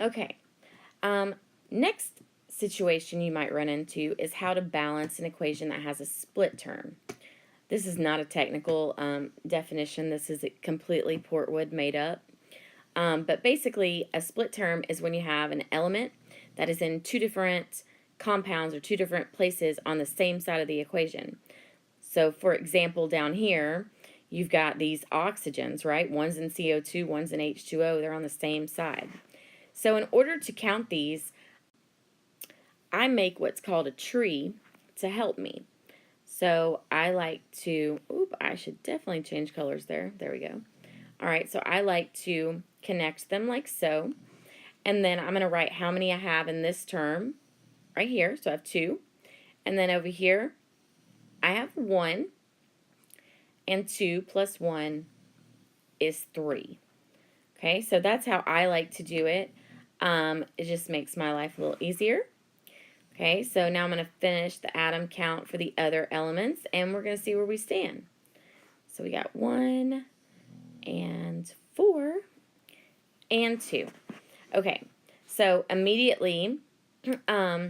Okay. Next situation you might run into is how to balance an equation that has a split term. This is not a technical definition. This is completely Portwood made up. But basically, a split term is when you have an element that is in two different compounds or two different places on the same side of the equation. So, for example, down here, you've got these oxygens, right? One's in CO2, one's in H2O. They're on the same side. So in order to count these, I make what's called a tree to help me. So I like to, I should definitely change colors there. There we go. All right, so I like to connect them like so. And then I'm going to write how many I have in this term right here. So I have 2. And then over here, I have 1. And 2 plus 1 is 3. Okay, so that's how I like to do it. It just makes my life a little easier. Okay, so now I'm going to finish the atom count for the other elements, and we're going to see where we stand. So we got 1 and 4 and 2. Okay, so immediately I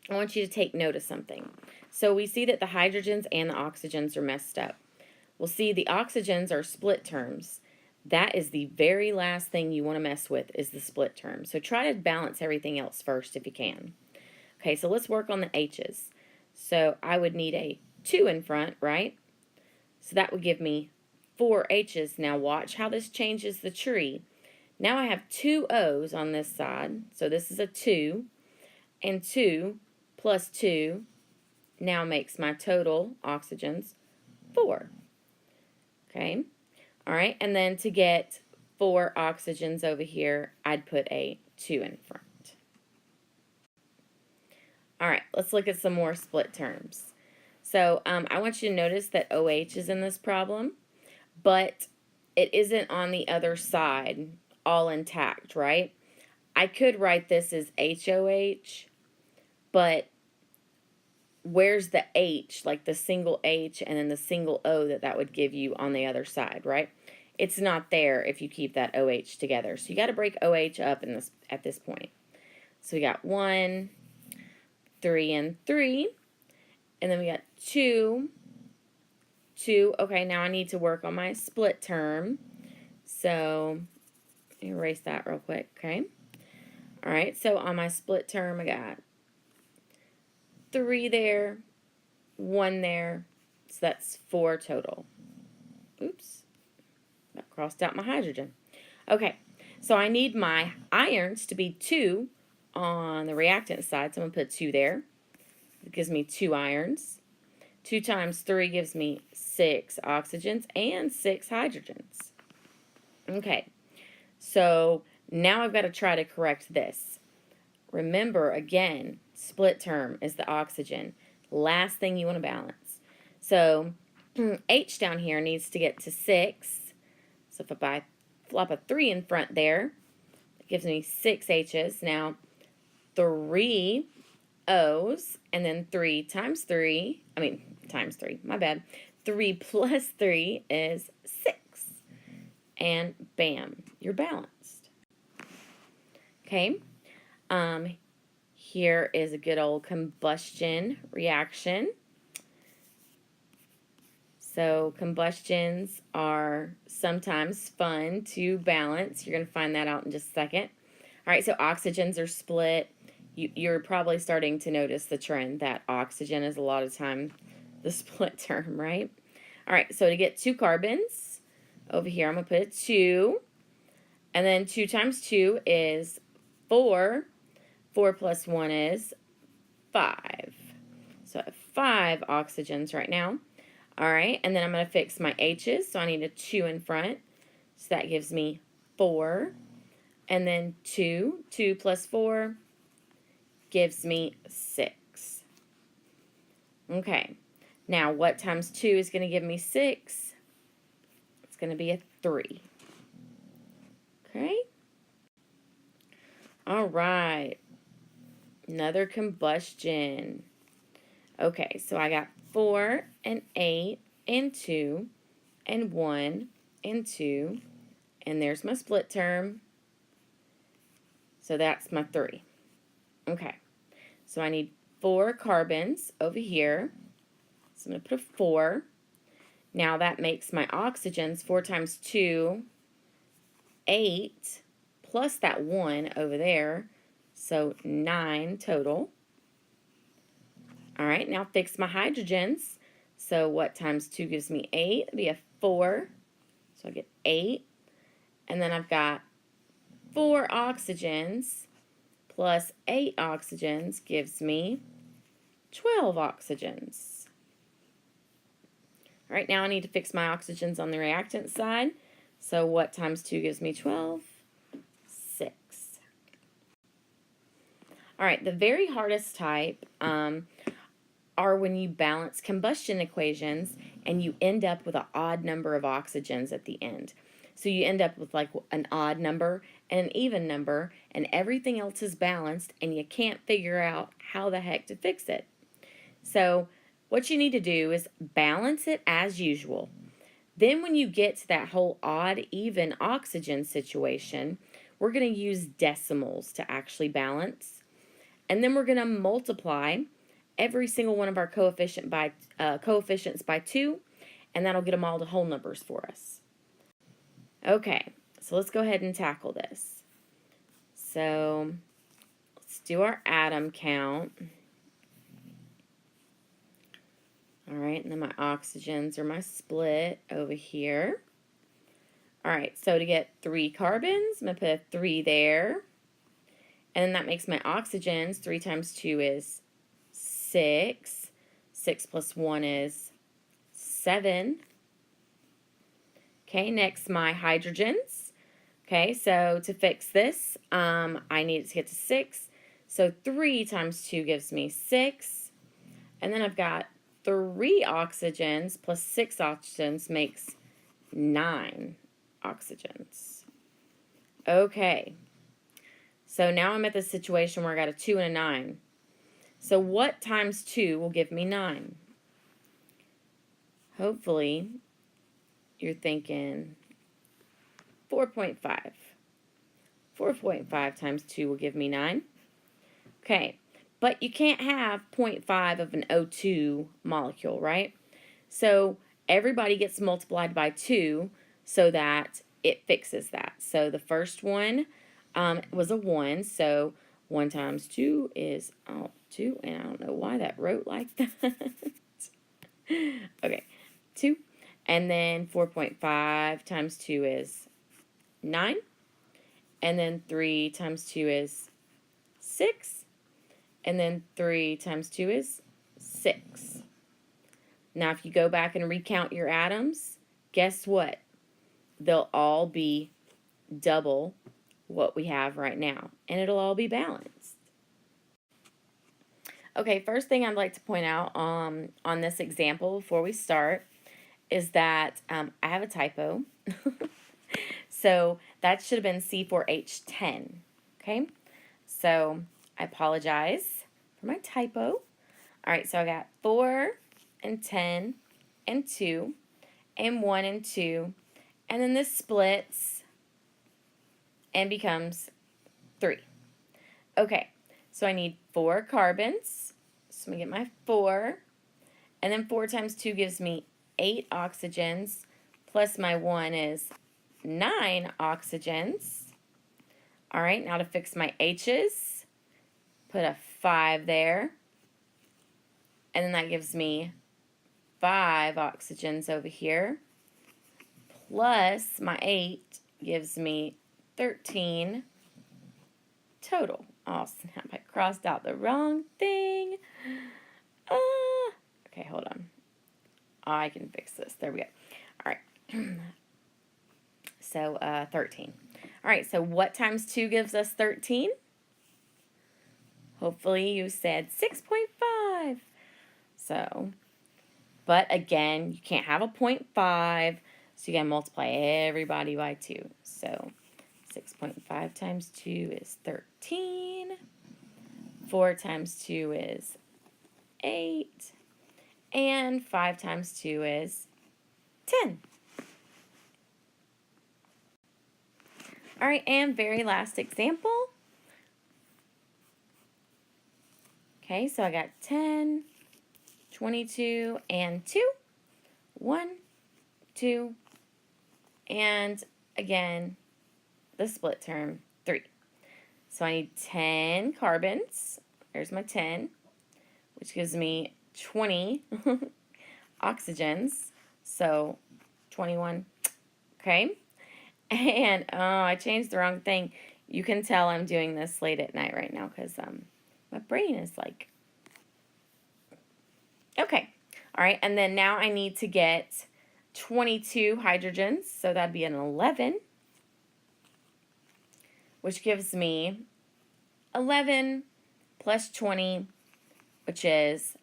want you to take note of something. So we see that the hydrogens and the oxygens are messed up. We'll see the oxygens are split terms. That is the very last thing you want to mess with is the split term. So try to balance everything else first if you can. Okay, so let's work on the H's. So I would need a 2 in front, right? So that would give me 4 H's. Now watch how this changes the tree. Now I have 2 O's on this side. So this is a 2. And 2 plus 2 now makes my total oxygens 4. Okay. All right, and then to get 4 oxygens over here, I'd put a 2 in front. All right, let's look at some more split terms. So I want you to notice that OH is in this problem, but it isn't on the other side all intact, right? I could write this as HOH, but where's the H, like the single H and then the single O that would give you on the other side, right? It's not there if you keep that OH together. So you got to break OH up in this at this point. So we got 1, 3, and 3. And then we got 2, 2. Okay, now I need to work on my split term. So erase that real quick, okay? All right, so on my split term, I got 3 there, 1 there, so that's 4 total. Oops, that crossed out my hydrogen. Okay, so I need my irons to be 2 on the reactant side, so I'm going to put 2 there. It gives me 2 irons. 2 times 3 gives me 6 oxygens and 6 hydrogens. Okay, so now I've got to try to correct this. Remember, again, split term is the oxygen. Last thing you want to balance. So H down here needs to get to 6. So if I flop a 3 in front there, it gives me 6 H's. Now 3 O's, and then 3 times 3, my bad. 3 plus 3 is 6. And bam, you're balanced. Okay. Here is a good old combustion reaction. So combustions are sometimes fun to balance. You're going to find that out in just a second. All right, so oxygens are split. You're probably starting to notice the trend that oxygen is a lot of time the split term, right? All right, so to get 2 carbons, over here I'm going to put a 2. And then 2 times 2 is 4. 4 plus 1 is 5. So I have 5 oxygens right now. All right, and then I'm going to fix my H's. So I need a 2 in front. So that gives me 4. And then 2. 2 plus 4 gives me 6. Okay, now what times 2 is going to give me 6? It's going to be a 3. Okay. All right. Another combustion. Okay, so I got 4 and 8 and 2 and 1 and 2. And there's my split term. So that's my 3. Okay, so I need 4 carbons over here. So I'm going to put a 4. Now that makes my oxygens, 4 times 2, 8, plus that 1 over there, so 9 total. All right, now fix my hydrogens. So what times 2 gives me 8? It'd be a 4, so I get 8. And then I've got 4 oxygens plus 8 oxygens gives me 12 oxygens. All right, now I need to fix my oxygens on the reactant side. So what times 2 gives me 12? 6. All right, the very hardest type are when you balance combustion equations and you end up with an odd number of oxygens at the end. So you end up with like an odd number and an even number, and everything else is balanced, and you can't figure out how the heck to fix it. So what you need to do is balance it as usual. Then when you get to that whole odd even oxygen situation, we're going to use decimals to actually balance. And then we're going to multiply every single one of our coefficients by 2, and that'll get them all to whole numbers for us. Okay, so let's go ahead and tackle this. So let's do our atom count. All right, and then my oxygens are my split over here. All right, so to get 3 carbons, I'm going to put a 3 there. And then that makes my oxygens, 3 times 2 is 6. 6 plus 1 is 7. Okay, next my hydrogens. Okay, so to fix this, I need it to get to 6. So 3 times 2 gives me 6. And then I've got 3 oxygens plus 6 oxygens makes 9 oxygens. Okay, so now I'm at the situation where I got a 2 and a 9. So what times 2 will give me 9? Hopefully, you're thinking 4.5. 4.5 times 2 will give me 9. Okay, but you can't have 0.5 of an O2 molecule, right? So everybody gets multiplied by 2 so that it fixes that. So the first one was a 1, so 1 times 2 is 2, and I don't know why that wrote like that. Okay, 2, and then 4.5 times 2 is 9, and then 3 times 2 is 6, and then 3 times 2 is 6. Now, if you go back and recount your atoms, guess what? They'll all be double what we have right now, and it'll all be balanced. Okay, first thing I'd like to point out on this example before we start is that I have a typo. So that should have been C4H10, okay? So I apologize for my typo. All right, so I got 4 and 10 and 2 and 1 and 2, and then this splits and becomes 3. Okay, so I need 4 carbons. So I'm going to get my 4, and then 4 times 2 gives me 8 oxygens, plus my 1 is 9 oxygens. All right, now to fix my H's, put a 5 there, and then that gives me 5 oxygens over here, plus my 8 gives me 13 total. Oh snap, I crossed out the wrong thing. Okay, hold on. I can fix this. There we go. All right. So 13. All right, so what times 2 gives us 13? Hopefully you said 6.5. So, but again, you can't have a 0.5, so you got to multiply everybody by 2. So 6.5 times 2 is 13. 4 times 2 is 8. And 5 times 2 is 10. All right, and very last example. Okay, so I got 10, 22, and 2. 1, 2, and again, the split term, 3. So I need 10 carbons. There's my 10, which gives me 20 oxygens. So 21. Okay. And I changed the wrong thing. You can tell I'm doing this late at night right now because my brain is like, okay. All right. And then now I need to get 22 hydrogens. So that'd be an 11, which gives me 11 plus 20, which is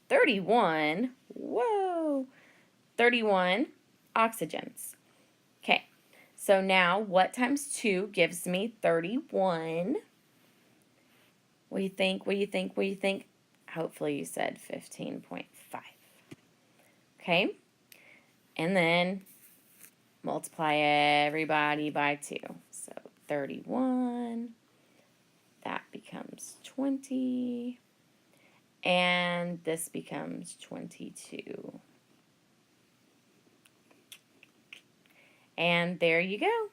31. Whoa. 31 oxygens. Okay. So now what times 2 gives me 31? What do you think? What do you think? What do you think? Hopefully you said 15.5. Okay. And then multiply everybody by 2. So 31. That becomes 20. And this becomes 22. And there you go.